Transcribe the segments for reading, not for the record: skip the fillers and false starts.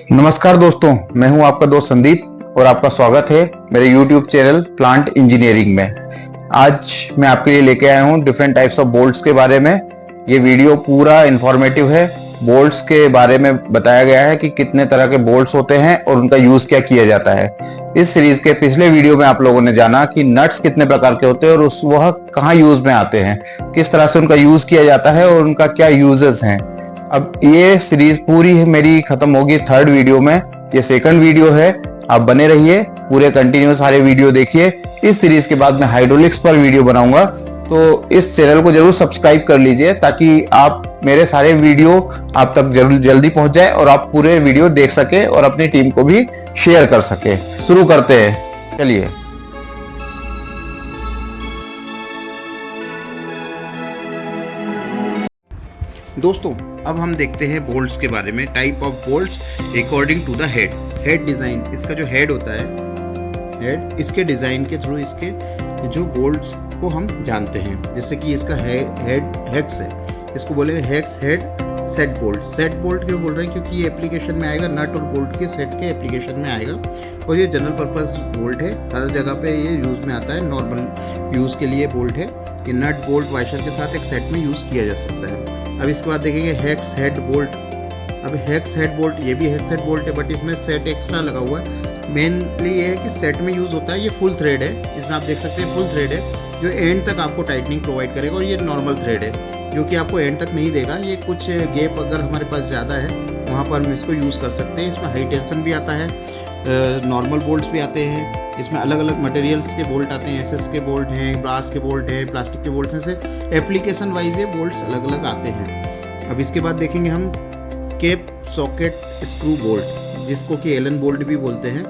नमस्कार दोस्तों, मैं हूं आपका दोस्त संदीप और आपका स्वागत है मेरे YouTube चैनल प्लांट इंजीनियरिंग में। आज मैं आपके लिए लेके आया हूं डिफरेंट टाइप्स ऑफ बोल्ट्स के बारे में। ये वीडियो पूरा इंफॉर्मेटिव है। बोल्ट्स के बारे में बताया गया है कि कितने तरह के बोल्ट्स होते हैं और उनका यूज क्या किया जाता है। इस सीरीज के पिछले वीडियो में आप लोगों ने जाना कि नट्स कितने प्रकार के होते हैं और वह कहाँ यूज में आते हैं, किस तरह से उनका यूज किया जाता है और उनका क्या यूजेस हैं। अब ये सीरीज पूरी मेरी खत्म होगी थर्ड वीडियो में। ये सेकंड वीडियो है, आप बने रहिए, पूरे कंटिन्यू सारे वीडियो देखिए। इस सीरीज के बाद मैं हाइड्रोलिक्स पर वीडियो बनाऊंगा, तो इस चैनल को जरूर सब्सक्राइब कर लीजिए ताकि आप मेरे सारे वीडियो आप तक जल्दी पहुंच जाए और आप पूरे वीडियो देख सके और अपनी टीम को भी शेयर कर सके। शुरू करते हैं, चलिए। दोस्तों, अब हम देखते हैं बोल्ट्स के बारे में। Type of bolts according to the head design. इसका जो हेड होता है, हेड, इसके डिज़ाइन के थ्रू इसके जो बोल्ट्स को हम जानते हैं। जैसे कि इसका हेड हेक्स है, इसको बोलेंगे hex head set bolt. Set bolt क्यों बोल रहे हैं? क्योंकि ये एप्लीकेशन में आएगा, नट और बोल्ट के सेट के एप्लीकेशन में आएगा और ये जनरल पर्पस बोल्ट है। हर जगह पे ये यूज़ में आता है, नॉर्मल यूज़ के लिए बोल्ट है। ये नट बोल्ट वाशर के साथ एक सेट में यूज़ किया जा सकता है। अब इसके बाद देखेंगे हेक्स हेड बोल्ट। अब हेक्स हेड बोल्ट, ये भी हेक्स हेड बोल्ट है बट इसमें सेट एक्स्ट्रा लगा हुआ है। मेनली ये है कि सेट में यूज़ होता है। ये फुल थ्रेड है, इसमें आप देख सकते हैं फुल थ्रेड है जो एंड तक आपको टाइटनिंग प्रोवाइड करेगा। और ये नॉर्मल थ्रेड है जो कि आपको एंड तक नहीं देगा। ये कुछ गैप अगर हमारे पास ज़्यादा है वहाँ पर हम इसको यूज़ कर सकते हैं। इसमें हाई टेंशन भी आता है, नॉर्मल बोल्ट्स भी आते हैं। इसमें अलग अलग मटेरियल्स के बोल्ट आते हैं, एसएस के बोल्ट हैं, ब्रास के बोल्ट हैं, प्लास्टिक के बोल्ट्स हैं। से एप्लीकेशन वाइज ये बोल्ट्स अलग अलग आते हैं। अब इसके बाद देखेंगे हम केप सॉकेट स्क्रू बोल्ट, जिसको कि एलन बोल्ट भी बोलते हैं।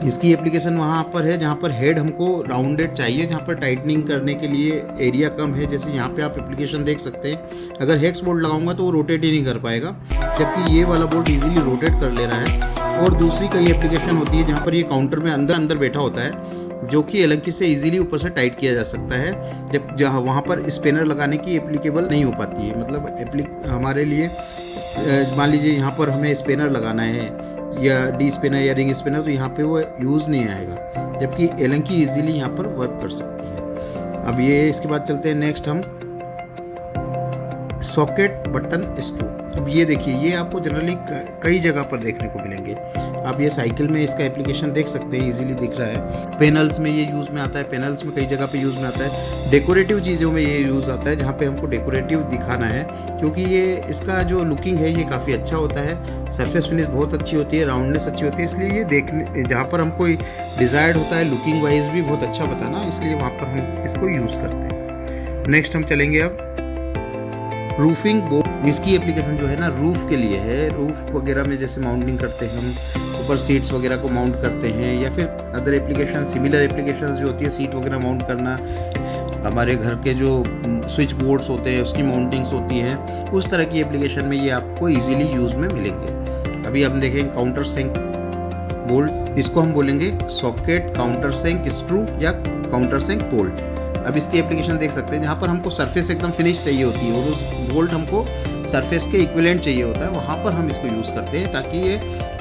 इसकी एप्लीकेशन वहाँ पर है जहाँ पर हेड हमको राउंडेड चाहिए, जहाँ पर टाइटनिंग करने के लिए एरिया कम है। जैसे यहाँ पे आप एप्लीकेशन देख सकते हैं। अगर हेक्स बोल्ट लगाऊंगा तो वो रोटेट ही नहीं कर पाएगा, जबकि ये वाला बोल्ट इजीली रोटेट कर ले रहा है। और दूसरी कई एप्लीकेशन होती है जहाँ पर ये काउंटर में अंदर बैठा होता है, जो कि एलंकी से इजीली ऊपर से टाइट किया जा सकता है, जब जहाँ वहाँ पर स्पिनर लगाने की एप्लीकेबल नहीं हो पाती है। मतलब हमारे लिए मान लीजिए यहाँ पर हमें स्पिनर लगाना है या डी स्पिनर या रिंग स्पिनर, तो यहाँ पे वो यूज़ नहीं आएगा, जबकि एलंकी इजीली यहाँ पर वर्क कर सकती है। अब ये इसके बाद चलते हैं नेक्स्ट हम सॉकेट बटन स्क्रू। अब ये देखिए, ये आपको जनरली कई जगह पर देखने को मिलेंगे। आप ये साइकिल में इसका एप्लीकेशन देख सकते हैं, इजीली दिख रहा है। पैनल्स में ये यूज़ में आता है, पैनल्स में कई जगह पे यूज़ में आता है। डेकोरेटिव चीज़ों में ये यूज़ आता है, जहाँ पे हमको डेकोरेटिव दिखाना है, क्योंकि ये इसका जो लुकिंग है ये काफ़ी अच्छा होता है। सरफेस फिनिश बहुत अच्छी होती है, राउंडनेस अच्छी होती है। इसलिए ये देखने जहाँ पर हमको डिज़ायर्ड होता है लुकिंग वाइज भी बहुत अच्छा बताना, इसलिए वहाँ पर हम इसको यूज़ करते हैं। नेक्स्ट हम चलेंगे अब रूफिंग बोर्ड। इसकी एप्लीकेशन जो है ना रूफ के लिए है। रूफ वगैरह में जैसे माउंटिंग करते हैं हम, ऊपर सीट्स वगैरह को माउंट करते हैं, या फिर अदर एप्लीकेशन, सिमिलर एप्लीकेशन जो होती है, सीट वगैरह माउंट करना, हमारे घर के जो स्विच बोर्ड्स होते हैं उसकी माउंटिंग्स होती हैं, उस तरह की एप्लीकेशन में ये आपको ईजिली यूज़ में मिलेंगे। अभी हम देखेंगे काउंटर सिंक बोल्ट। इसको हम बोलेंगे सॉकेट काउंटर सिंक स्क्रू या काउंटर सिंक बोल्ट। अब इसकी एप्लीकेशन देख सकते हैं, जहाँ पर हमको सरफेस एकदम फिनिश चाहिए होती है और उस बोल्ट हमको सरफेस के इक्विवेलेंट चाहिए होता है, वहाँ पर हम इसको यूज़ करते हैं। ताकि ये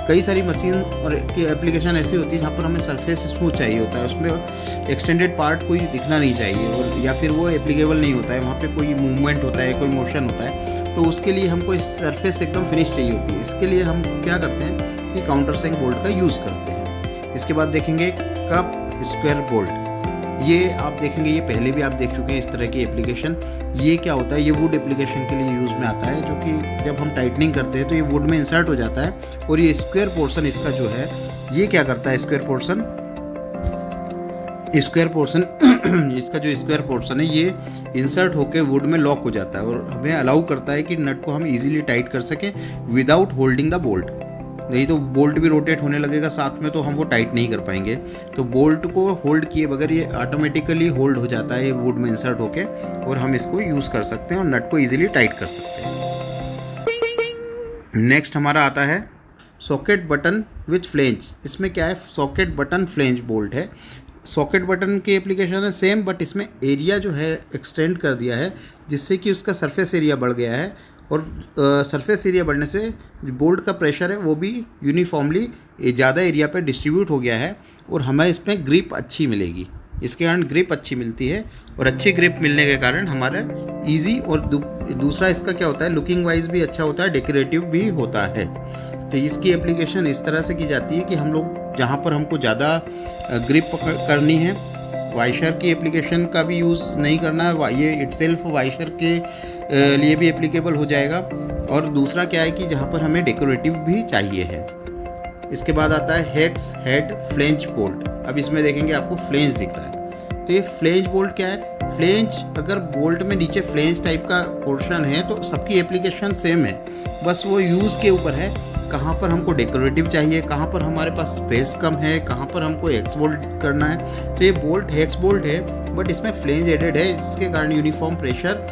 कई सारी मशीन और की एप्लीकेशन ऐसी होती है जहाँ पर हमें सरफेस स्मूथ चाहिए होता है, उसमें एक्सटेंडेड पार्ट कोई दिखना नहीं चाहिए, और या फिर वो एप्लीकेबल नहीं होता है, वहाँ पे कोई मूवमेंट होता है, कोई मोशन होता है, तो उसके लिए हमको इस सरफेस एकदम फिनिश चाहिए होती है। इसके लिए हम क्या करते हैं कि काउंटर सिंक बोल्ट का यूज़ करते हैं। इसके बाद देखेंगे कप स्क्वायर बोल्ट। ये आप देखेंगे, ये पहले भी आप देख चुके हैं इस तरह की एप्लीकेशन। ये क्या होता है, ये वुड एप्लीकेशन के लिए यूज़ में आता है, जो कि जब हम टाइटनिंग करते हैं तो ये वुड में इंसर्ट हो जाता है। और ये स्क्वायर पोर्शन इसका जो है, ये क्या करता है, स्क्वायर पोर्शन इसका जो स्क्वायर पोर्शन है ये इंसर्ट होकर वुड में लॉक हो जाता है और हमें अलाउ करता है कि नट को हम इजीली टाइट कर सकें विदाउट होल्डिंग द बोल्ट। नहीं तो बोल्ट भी रोटेट होने लगेगा साथ में, तो हम वो टाइट नहीं कर पाएंगे। तो बोल्ट को होल्ड किए बगैर ये ऑटोमेटिकली होल्ड हो जाता है वुड में इंसर्ट होके, और हम इसको यूज़ कर सकते हैं और नट को इजीली टाइट कर सकते हैं। नेक्स्ट हमारा आता है सॉकेट बटन विथ फ्लेंज। इसमें क्या है, सॉकेट बटन फ्लेंज बोल्ट है। सॉकेट बटन की एप्लीकेशन है सेम, बट इसमें एरिया जो है एक्सटेंड कर दिया है, जिससे कि उसका सरफेस एरिया बढ़ गया है और सरफेस एरिया बढ़ने से बोल्ट का प्रेशर है वो भी यूनिफॉर्मली ज़्यादा एरिया पे डिस्ट्रीब्यूट हो गया है और हमें इसमें ग्रिप अच्छी मिलेगी। इसके कारण ग्रिप अच्छी मिलती है और अच्छी ग्रिप मिलने के कारण हमारा इजी और दूसरा इसका क्या होता है, लुकिंग वाइज भी अच्छा होता है, डेकोरेटिव भी होता है। तो इसकी एप्लीकेशन इस तरह से की जाती है कि हम लोग जहाँ पर हमको ज़्यादा ग्रिप करनी है, वाइशर की एप्लीकेशन का भी यूज़ नहीं करना है, ये इटसेल्फ वाइशर के लिए भी एप्लीकेबल हो जाएगा। और दूसरा क्या है कि जहाँ पर हमें डेकोरेटिव भी चाहिए है। इसके बाद आता है हेक्स हेड फ्लेंज बोल्ट। अब इसमें देखेंगे आपको फ्लेंज दिख रहा है, तो ये फ्लेंज बोल्ट क्या है, फ्लेंज अगर बोल्ट में नीचे फ्लेंज टाइप का पोर्शन है तो सबकी एप्लीकेशन सेम है, बस वो यूज़ के ऊपर है, कहाँ पर हमको डेकोरेटिव चाहिए, कहाँ पर हमारे पास स्पेस कम है, कहाँ पर हमको हेक्स बोल्ट करना है। तो ये बोल्ट हेक्स बोल्ट है बट इसमें फ्लेंज एडेड है, जिसके कारण यूनिफॉर्म प्रेशर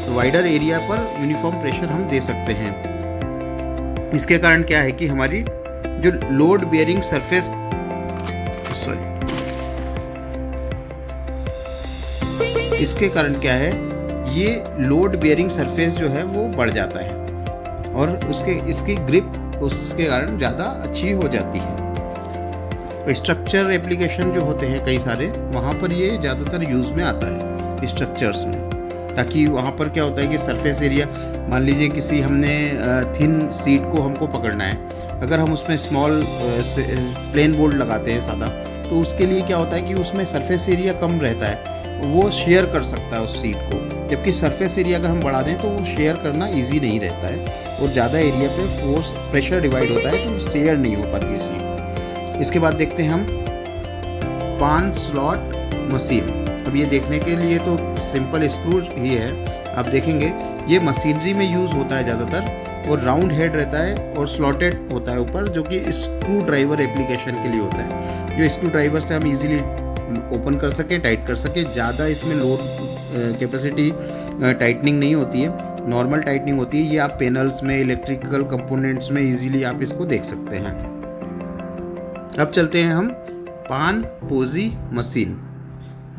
वाइडर एरिया पर यूनिफॉर्म प्रेशर हम दे सकते हैं। इसके कारण क्या है कि हमारी जो लोड बेयरिंग सरफेस इसके कारण क्या है, ये लोड बेयरिंग सरफेस जो है वो बढ़ जाता है और इसकी ग्रिप उसके कारण ज़्यादा अच्छी हो जाती है। स्ट्रक्चर एप्लीकेशन जो होते हैं कई सारे, वहाँ पर ये ज़्यादातर यूज़ में आता है स्ट्रक्चर्स में, ताकि वहाँ पर क्या होता है कि सरफेस एरिया, मान लीजिए किसी हमने थिन सीट को हमको पकड़ना है, अगर हम उसमें स्मॉल प्लेन बोल्ट लगाते हैं सादा, तो उसके लिए क्या होता है कि उसमें सरफेस एरिया कम रहता है, वो शेयर कर सकता है उस सीट को, जबकि सरफेस एरिया अगर हम बढ़ा दें तो वो शेयर करना इजी नहीं रहता है और ज़्यादा एरिया पे फोर्स प्रेशर डिवाइड होता है तो शेयर नहीं हो पाती सीट। इसके बाद देखते हैं हम पान स्लॉट मशीन। अब ये देखने के लिए तो सिंपल स्क्रू ही है, आप देखेंगे ये मशीनरी में यूज़ होता है ज़्यादातर और राउंड हेड रहता है और स्लॉटेड होता है ऊपर, जो कि स्क्रू ड्राइवर एप्लीकेशन के लिए होता है, जो स्क्रू ड्राइवर से हम इजीली ओपन कर सके, टाइट कर सके। ज़्यादा इसमें लोड कैपेसिटी टाइटनिंग नहीं होती है, नॉर्मल टाइटनिंग होती है। ये आप पैनल्स में, इलेक्ट्रिकल कंपोनेंट्स में इजीली आप इसको देख सकते हैं। अब चलते हैं हम पान पोजी मशीन।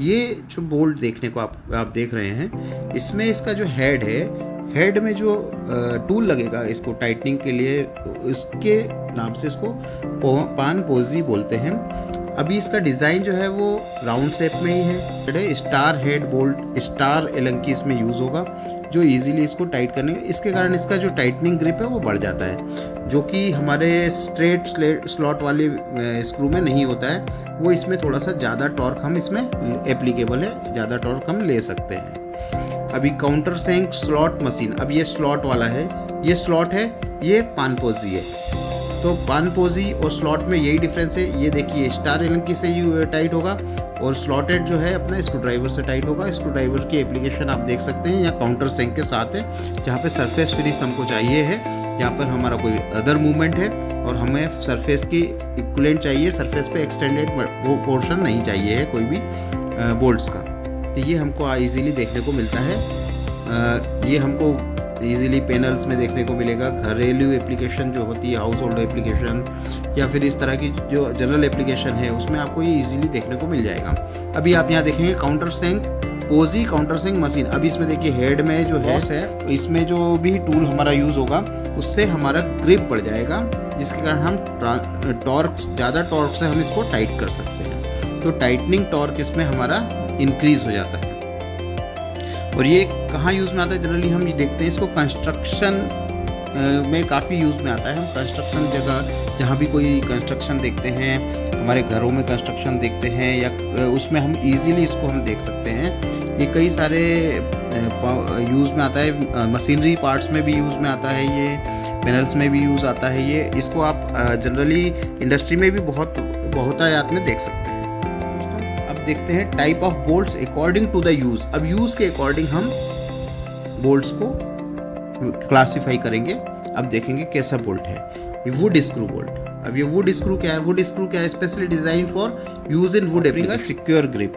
ये जो बोल्ट देखने को आप देख रहे हैं, इसमें इसका जो हेड है, हेड में जो टूल लगेगा इसको टाइटनिंग के लिए, इसके नाम से इसको पान पोजी बोलते हैं। अभी इसका डिज़ाइन जो है वो राउंड शेप में ही है। Star head bolt, star Allen key इसमें यूज़ होगा, जो इजीली इसको टाइट करने, इसके कारण इसका जो टाइटनिंग ग्रिप है वो बढ़ जाता है, जो कि हमारे स्ट्रेट स्लॉट वाले स्क्रू में नहीं होता है। वो इसमें थोड़ा सा ज़्यादा टॉर्क हम इसमें एप्लीकेबल है, ज़्यादा टॉर्क हम ले सकते हैं। अभी काउंटर सैंक स्लॉट मशीन, अब ये स्लॉट वाला है, ये स्लॉट है, ये पानपोजी है। तो पानपोजी और स्लॉट में यही डिफरेंस है। ये देखिए स्टार एलंकी से टाइट होगा और स्लॉटेड जो है अपना स्क्रू ड्राइवर से टाइट होगा। स्क्रू ड्राइवर की एप्लीकेशन आप देख सकते हैं, या काउंटर सैंक के साथ है, जहाँ पे सरफेस फिनिश हमको चाहिए है, यहाँ पर हमारा कोई अदर मूवमेंट है और हमें सरफेस की इक्वलेंट चाहिए, सरफेस पे एक्सटेंडेड वो पोर्शन नहीं चाहिए है कोई भी बोल्ट्स का। तो ये हमको ईजीली देखने को मिलता है। ये हमको इजीली पैनल्स में देखने को मिलेगा। घरेलू एप्लीकेशन जो होती है, हाउस होल्ड एप्लीकेशन या फिर इस तरह की जो जनरल एप्लीकेशन है, उसमें आपको ये इजीली देखने को मिल जाएगा। अभी आप यहाँ देखेंगे काउंटर सैंक पोजी काउंटर सैंक मशीन। अभी इसमें देखिए हेड में जो है इसमें जो भी टूल हमारा यूज़ होगा उससे हमारा ग्रिप बढ़ जाएगा, जिसके कारण हम टॉर्क, ज़्यादा टॉर्क से हम इसको टाइट कर सकते हैं। तो टाइटनिंग टॉर्क इसमें हमारा इंक्रीज हो जाता है। और ये कहाँ यूज़ में आता है, जनरली हम ये देखते हैं इसको कंस्ट्रक्शन में काफ़ी यूज़ में आता है। हम कंस्ट्रक्शन जगह, जहाँ भी कोई कंस्ट्रक्शन देखते हैं, हमारे घरों में कंस्ट्रक्शन देखते हैं, या उसमें हम इजीली इसको हम देख सकते हैं। ये कई सारे यूज़ में आता है, मशीनरी पार्ट्स में भी यूज़ में आता है, ये पैनल्स में भी यूज़ आता है। ये इसको आप जनरली इंडस्ट्री में भी बहुत आयात में देख सकते हैं। देखते हैं type of bolts according to the use. अब यूज़ के अकॉर्डिंग हम बोल्ट्स को क्लासिफाई करेंगे। अब देखेंगे कैसा बोल्ट है। ये वुड स्क्रू बोल्ट। अब ये वुड स्क्रू क्या है, वुड स्क्रू क्या है, specially design for use in would application, secure grip.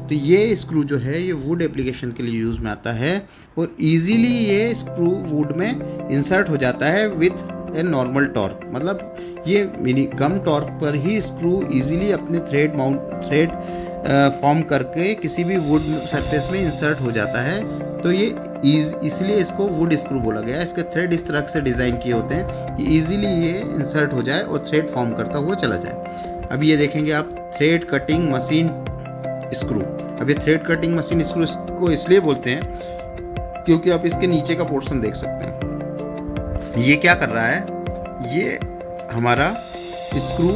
तो ये स्क्रू जो है ये वुड एप्लीकेशन के लिए यूज़ में आता है और इजीली ये स्क्रू वुड में इंसर्ट हो जाता है विथ ए नॉर्मल टॉर्क। मतलब ये मिनी कम टॉर्क पर ही स्क्रू इजीली अपने थ्रेड फॉर्म करके किसी भी वुड सरफेस में इंसर्ट हो जाता है। तो ये इसलिए इसको वुड स्क्रू बोला गया है। इसके थ्रेड इस तरह से डिज़ाइन किए होते हैं कि इजीली ये इंसर्ट हो जाए और थ्रेड फॉर्म करता हुआ चला जाए। अब ये देखेंगे आप थ्रेड कटिंग मशीन स्क्रू। अब ये थ्रेड कटिंग मशीन स्क्रू को इसलिए बोलते हैं क्योंकि आप इसके नीचे का पोर्शन देख सकते हैं। ये क्या कर रहा है, ये हमारा screw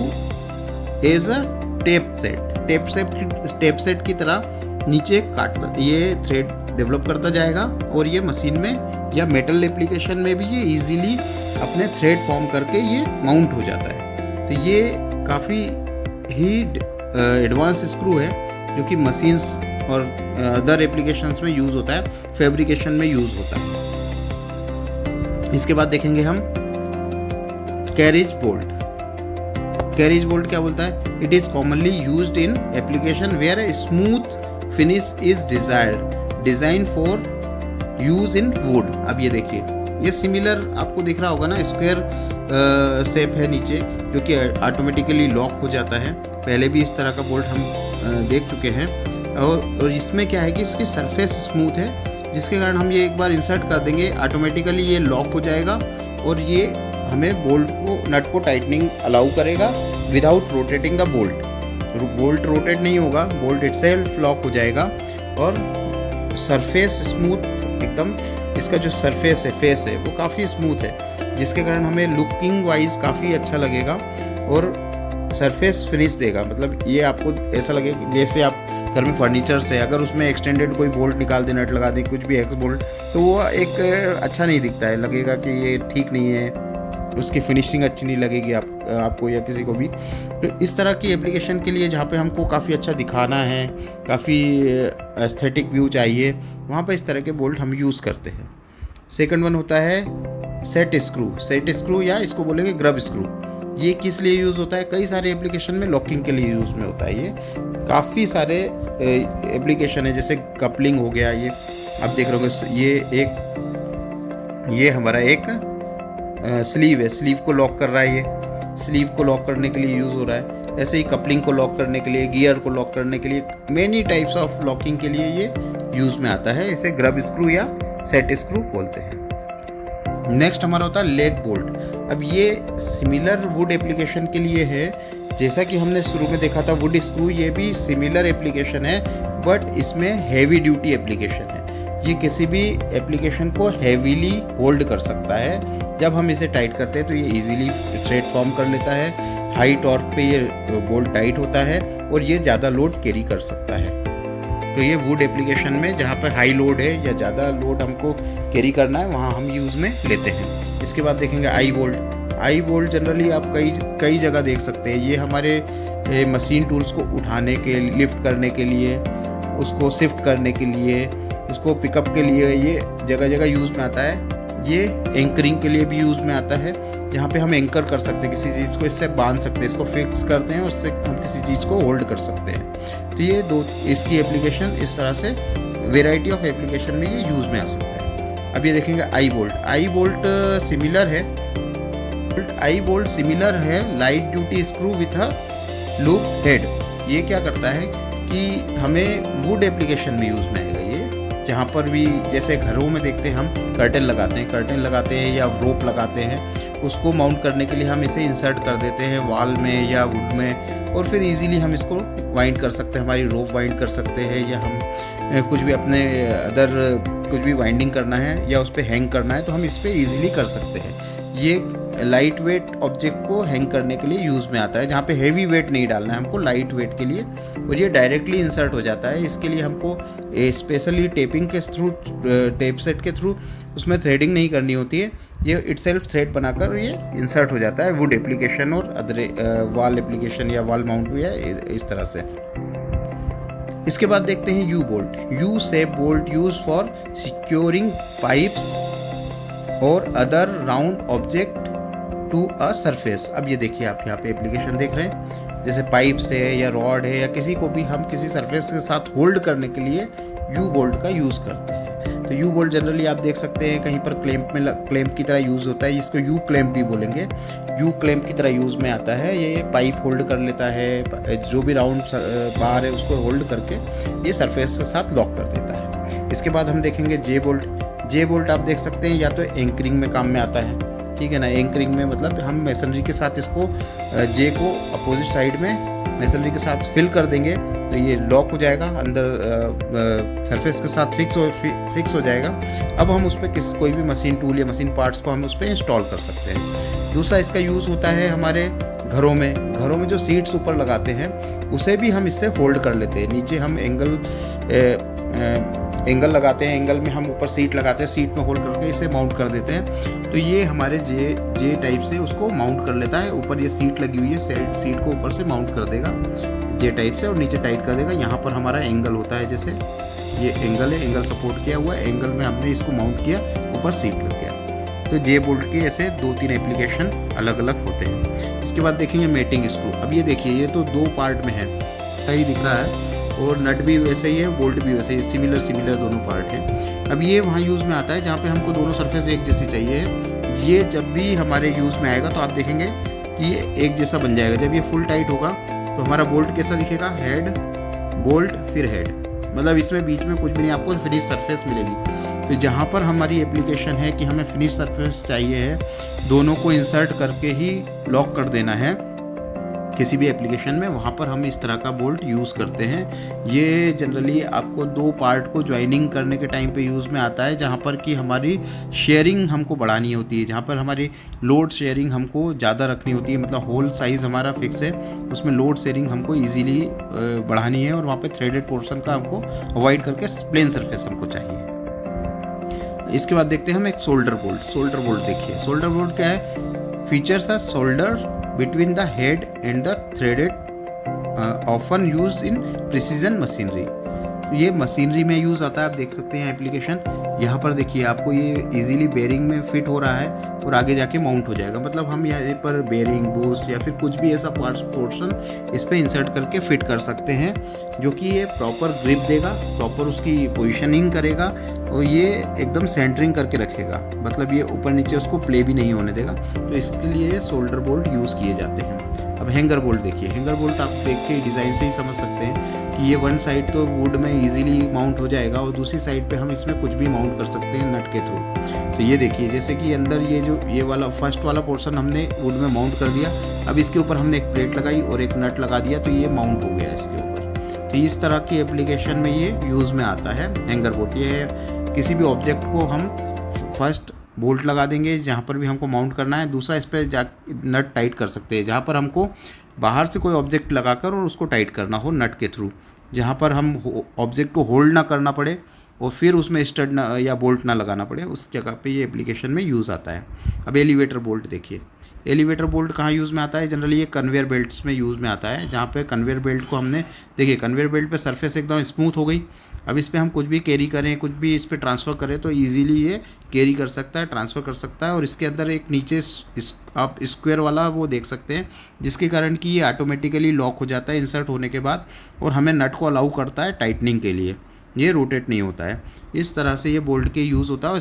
as a tape set की तरह नीचे काटता, ये थ्रेड डेवलप करता जाएगा और ये मशीन में या मेटल एप्लीकेशन में भी ये इजीली अपने थ्रेड फॉर्म करके ये माउंट हो जाता है। तो ये काफ़ी ही एडवांस स्क्रू है जो कि मशीन्स और अदर एप्लीकेशंस में यूज़ होता है, फैब्रिकेशन में यूज़ होता है। इसके बाद देखेंगे हम कैरेज बोल्ट। कैरेज बोल्ट क्या बोलता है, it is commonly used in application where a smooth finish is design for use in wood. अब ये देखिए, ये सिमिलर आपको दिख रहा होगा ना, स्क्वायर शेप है नीचे जो कि ऑटोमेटिकली लॉक हो जाता है। पहले भी इस तरह का बोल्ट हम देख चुके हैं और इसमें क्या है कि इसकी सरफेस स्मूथ है, जिसके कारण हम ये एक बार इंसर्ट कर देंगे ऑटोमेटिकली ये लॉक हो जाएगा और ये हमें बोल्ट को, नट को टाइटनिंग अलाउ करेगा without rotating the bolt. Bolt rotate नहीं होगा, बोल्ट इटसेल्फ लॉक हो जाएगा और सरफेस स्मूथ एकदम, इसका जो सरफेस है, फेस है, वो काफ़ी स्मूथ है, जिसके कारण हमें लुकिंग वाइज काफ़ी अच्छा लगेगा और सरफेस फिनिश देगा। मतलब ये आपको ऐसा लगेगा जैसे आप घर में फर्नीचर्स है, अगर उसमें एक्सटेंडेड कोई बोल्ट निकाल दे, नट लगा दे, कुछ भी एक्स बोल्ट, तो वो एक अच्छा नहीं दिखता है, लगेगा कि ये ठीक नहीं है, उसकी फिनिशिंग अच्छी नहीं लगेगी आपको या किसी को भी। तो इस तरह की एप्लीकेशन के लिए जहाँ पे हमको काफ़ी अच्छा दिखाना है, काफ़ी एस्थेटिक व्यू चाहिए, वहाँ पे इस तरह के बोल्ट हम यूज़ करते हैं। सेकंड वन होता है सेट स्क्रू या इसको बोलेंगे ग्रब स्क्रू। ये किस लिए यूज़ होता है, कई सारे एप्लीकेशन में लॉकिंग के लिए यूज़ में होता है। ये काफ़ी सारे एप्लीकेशन है, जैसे कपलिंग हो गया, ये आप देख रहे हो, ये हमारा एक स्लीव है, स्लीव को लॉक कर रहा है, ये स्लीव को लॉक करने के लिए यूज़ हो रहा है। ऐसे ही कपलिंग को लॉक करने के लिए, गियर को लॉक करने के लिए, मेनी टाइप्स ऑफ लॉकिंग के लिए ये यूज़ में आता है। इसे ग्रब स्क्रू या सेट स्क्रू बोलते हैं। नेक्स्ट हमारा होता है लेग बोल्ट। अब ये सिमिलर वुड एप्लीकेशन के लिए है, जैसा कि हमने शुरू में देखा था वुड स्क्रू, ये भी सिमिलर एप्लीकेशन है बट इसमें हैवी ड्यूटी एप्लीकेशन है। ये किसी भी एप्लीकेशन को हैवीली होल्ड कर सकता है। जब हम इसे टाइट करते हैं तो ये इजीली थ्रेड फॉर्म कर लेता है, हाई टॉर्क पे ये बोल्ट टाइट होता है और ये ज़्यादा लोड कैरी कर सकता है। तो ये वुड एप्लीकेशन में जहाँ पर हाई लोड है या ज़्यादा लोड हमको कैरी करना है, वहाँ हम यूज़ में लेते हैं। इसके बाद देखेंगे आई बोल्ट जनरली आप कई जगह देख सकते हैं। ये हमारे मशीन टूल्स को उठाने के, लिफ्ट करने के लिए, उसको शिफ्ट करने के लिए, उसको पिकअप के लिए ये जगह जगह यूज़ में आता है। ये एंकरिंग के लिए भी यूज़ में आता है, जहाँ पे हम एंकर कर सकते हैं किसी चीज़ को, इससे बांध सकते हैं, इसको फिक्स करते हैं, उससे हम किसी चीज़ को होल्ड कर सकते हैं। तो ये दो इसकी एप्लीकेशन, इस तरह से वेराइटी ऑफ एप्लीकेशन में ये यूज़ में आ सकता है। अब ये देखेंगे आई बोल्ट सिमिलर है light duty screw with a loop head. ये क्या करता है कि हमें वुड एप्लीकेशन में यूज़ में आएगा। ये जहाँ पर भी, जैसे घरों में देखते हैं हम कर्टेन लगाते हैं या रोप लगाते हैं, उसको माउंट करने के लिए हम इसे इंसर्ट कर देते हैं वॉल में या वुड में, और फिर इजीली हम इसको वाइंड कर सकते हैं, हमारी रोप वाइंड कर सकते हैं, या हम कुछ भी अपने अदर कुछ भी वाइंडिंग करना है या उस पर हैंग करना है तो हम इस पर ईजिली कर सकते हैं। ये लाइट वेट ऑब्जेक्ट को हैंग करने के लिए यूज़ में आता है, जहाँ पे हेवी वेट नहीं डालना है हमको, लाइट वेट के लिए, और ये डायरेक्टली इंसर्ट हो जाता है। इसके लिए हमको स्पेशली टेपिंग के थ्रू, टेप सेट के थ्रू उसमें थ्रेडिंग नहीं करनी होती है, ये इटसेल्फ थ्रेड बनाकर ये इंसर्ट हो जाता है वुड एप्लीकेशन और अदर वॉल एप्लीकेशन या वॉल माउंट भी है, इस तरह से। इसके बाद देखते हैं U shape bolt use for securing pipes और other round object to a surface. अब ये देखिए, आप यहाँ पे एप्लीकेशन देख रहे हैं, जैसे पाइप्स है या रॉड है या किसी को भी हम किसी सरफेस के साथ होल्ड करने के लिए यू बोल्ट का यूज़ करते हैं। तो यू बोल्ट जनरली आप देख सकते हैं कहीं पर क्लैंप की तरह यूज़ होता है, इसको यू क्लैंप भी बोलेंगे। यू क्लैंप की तरह यूज़ में आता है। ये पाइप होल्ड कर लेता है, जो भी राउंड बार है उसको होल्ड करके ये सरफेस के साथ लॉक कर देता है। इसके बाद हम देखेंगे जे बोल्ट। जे बोल्ट आप देख सकते हैं या तो एंकरिंग में काम में आता है, ठीक है ना। एंकरिंग में मतलब हम मैसनरी के साथ इसको जे को अपोजिट साइड में मैसनरी के साथ फिल कर देंगे तो ये लॉक हो जाएगा, अंदर सरफेस के साथ फिक्स हो जाएगा। अब हम उस पर कोई भी मशीन टूल या मशीन पार्ट्स को हम उस पर इंस्टॉल कर सकते हैं। दूसरा इसका यूज़ होता है हमारे घरों में जो सीट्स ऊपर लगाते हैं उसे भी हम इससे होल्ड कर लेते हैं। नीचे हम एंगल लगाते हैं, एंगल में हम ऊपर सीट लगाते हैं, सीट में होल्ड करके इसे माउंट कर देते हैं। तो ये हमारे जे टाइप से उसको माउंट कर लेता है। ऊपर ये सीट लगी हुई है, सीट को ऊपर से माउंट कर देगा जे टाइप से और नीचे टाइट कर देगा। यहाँ पर हमारा एंगल होता है, जैसे ये एंगल है, एंगल सपोर्ट किया हुआ है, एंगल में हमने इसको माउंट किया, ऊपर सीट लग गया। तो जे बोल्ट के ऐसे 2-3 एप्लीकेशन अलग अलग होते हैं। इसके बाद देखेंगे मेटिंग स्क्रू। अब ये देखिए ये तो 2 पार्ट में है, सही दिख रहा है, और नट भी वैसे ही है, बोल्ट भी वैसे ही, सिमिलर दोनों पार्ट हैं। अब ये वहाँ यूज़ में आता है जहाँ पे हमको दोनों सरफेस एक जैसी चाहिए। ये जब भी हमारे यूज़ में आएगा तो आप देखेंगे कि ये एक जैसा बन जाएगा। जब ये फुल टाइट होगा तो हमारा बोल्ट कैसा दिखेगा, हेड बोल्ट फिर हेड, मतलब इसमें बीच में कुछ भी नहीं, आपको फिनिश सरफेस मिलेगी। तो जहाँ पर हमारी एप्लीकेशन है कि हमें फिनिश सरफेस चाहिए है, दोनों को इंसर्ट करके ही लॉक कर देना है किसी भी एप्लीकेशन में, वहाँ पर हम इस तरह का बोल्ट यूज़ करते हैं। ये जनरली आपको 2 पार्ट को ज्वाइनिंग करने के टाइम पे यूज़ में आता है, जहाँ पर कि हमारी शेयरिंग हमको बढ़ानी होती है, जहाँ पर हमारी लोड शेयरिंग हमको ज़्यादा रखनी होती है, मतलब होल साइज़ हमारा फिक्स है, उसमें लोड शेयरिंग हमको ईजीली बढ़ानी है, और वहाँ पर थ्रेडेड पोर्शन का हमको अवॉइड करके प्लेन सरफेस हमको चाहिए। इसके बाद देखते हैं हम एक शोल्डर बोल्ट। शोल्डर बोल्ट देखिए, शोल्डर बोल्ट क्या है, फीचर्स है shoulder between the head and the threaded often used in precision machinery। ये मशीनरी में यूज़ आता है, आप देख सकते हैं एप्लीकेशन। यहाँ पर देखिए आपको ये इजीली बेरिंग में फिट हो रहा है और आगे जाके माउंट हो जाएगा, मतलब हम यहाँ पर बेरिंग बूस या फिर कुछ भी ऐसा पार्ट्स पोर्शन इस पर इंसर्ट करके फिट कर सकते हैं, जो कि ये प्रॉपर ग्रिप देगा, प्रॉपर उसकी पोजिशनिंग करेगा और ये एकदम सेंटरिंग करके रखेगा, मतलब ये ऊपर नीचे उसको प्ले भी नहीं होने देगा। तो इसके लिए शोल्डर बोल्ट यूज़ किए जाते हैं। अब हैंगर बोल्ट देखिए, हैंगर बोल्ट आप देख के डिज़ाइन से ही समझ सकते हैं कि ये वन साइड तो वुड में इजीली माउंट हो जाएगा और दूसरी साइड पे हम इसमें कुछ भी माउंट कर सकते हैं नट के थ्रू। तो ये देखिए जैसे कि अंदर ये वाला फर्स्ट वाला पोर्शन हमने वुड में माउंट कर दिया, अब इसके ऊपर हमने एक प्लेट लगाई और एक नट लगा दिया तो ये माउंट हो गया इसके ऊपर। तो इस तरह की एप्लीकेशन में ये यूज़ में आता है हैंगर बोल्ट। ये किसी भी ऑब्जेक्ट को हम फर्स्ट बोल्ट लगा देंगे जहाँ पर भी हमको माउंट करना है, दूसरा इस पर जा नट टाइट कर सकते हैं जहाँ पर हमको बाहर से कोई ऑब्जेक्ट लगाकर और उसको टाइट करना हो नट के थ्रू, जहाँ पर हम ऑब्जेक्ट को होल्ड ना करना पड़े और फिर उसमें स्टड ना या बोल्ट ना लगाना पड़े, उस जगह पे ये एप्लीकेशन में यूज़ आता है। अब एलिवेटर बोल्ट देखिए, एलिवेटर बोल्ट कहाँ यूज़ में आता है, जनरली ये कन्वेयर बेल्ट्स में यूज़ में आता है, जहाँ पे कन्वेयर बेल्ट को हमने देखिए कन्वेयर बेल्ट पे सरफेस एकदम स्मूथ हो गई। अब इस पर हम कुछ भी कैरी करें, कुछ भी इस पर ट्रांसफ़र करें तो इजीली ये कैरी कर सकता है, ट्रांसफ़र कर सकता है। और इसके अंदर एक नीचे आप स्क्वायर वाला वो देख सकते हैं, जिसके कारण कि ये ऑटोमेटिकली लॉक हो जाता है इंसर्ट होने के बाद और हमें नट को अलाउ करता है टाइटनिंग के लिए, ये रोटेट नहीं होता है। इस तरह से ये बोल्ट के यूज़ होता है और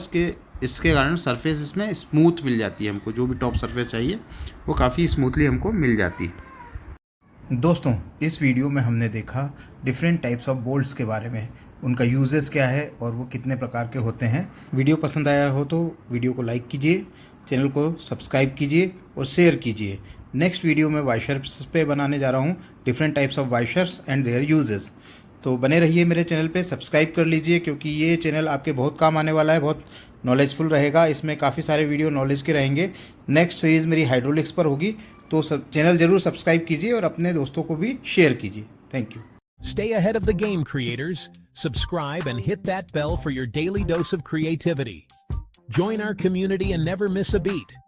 इसके कारण सरफेस इसमें स्मूथ मिल जाती है, हमको जो भी टॉप सरफेस चाहिए वो काफ़ी स्मूथली हमको मिल जाती है। दोस्तों इस वीडियो में हमने देखा डिफरेंट टाइप्स ऑफ बोल्ट्स के बारे में, उनका यूजेस क्या है और वो कितने प्रकार के होते हैं। वीडियो पसंद आया हो तो वीडियो को लाइक कीजिए, चैनल को सब्सक्राइब कीजिए और शेयर कीजिए। नेक्स्ट वीडियो में वाइशर्स पे बनाने जा रहा हूँ, different types of washers and their uses. तो बने रहिए मेरे चैनल पे, सब्सक्राइब कर लीजिए क्योंकि ये चैनल आपके बहुत काम आने वाला है, बहुत नॉलेजफुल रहेगा। इसमें काफ़ी सारे वीडियो नॉलेज के रहेंगे। नेक्स्ट सीरीज़ मेरी हाइड्रोलिक्स पर होगी, तो चैनल ज़रूर सब्सक्राइब कीजिए और अपने दोस्तों को भी शेयर कीजिए। Thank you. Stay ahead of the game, creators. Subscribe and hit that bell for your daily dose of creativity. Join our community and never miss a beat.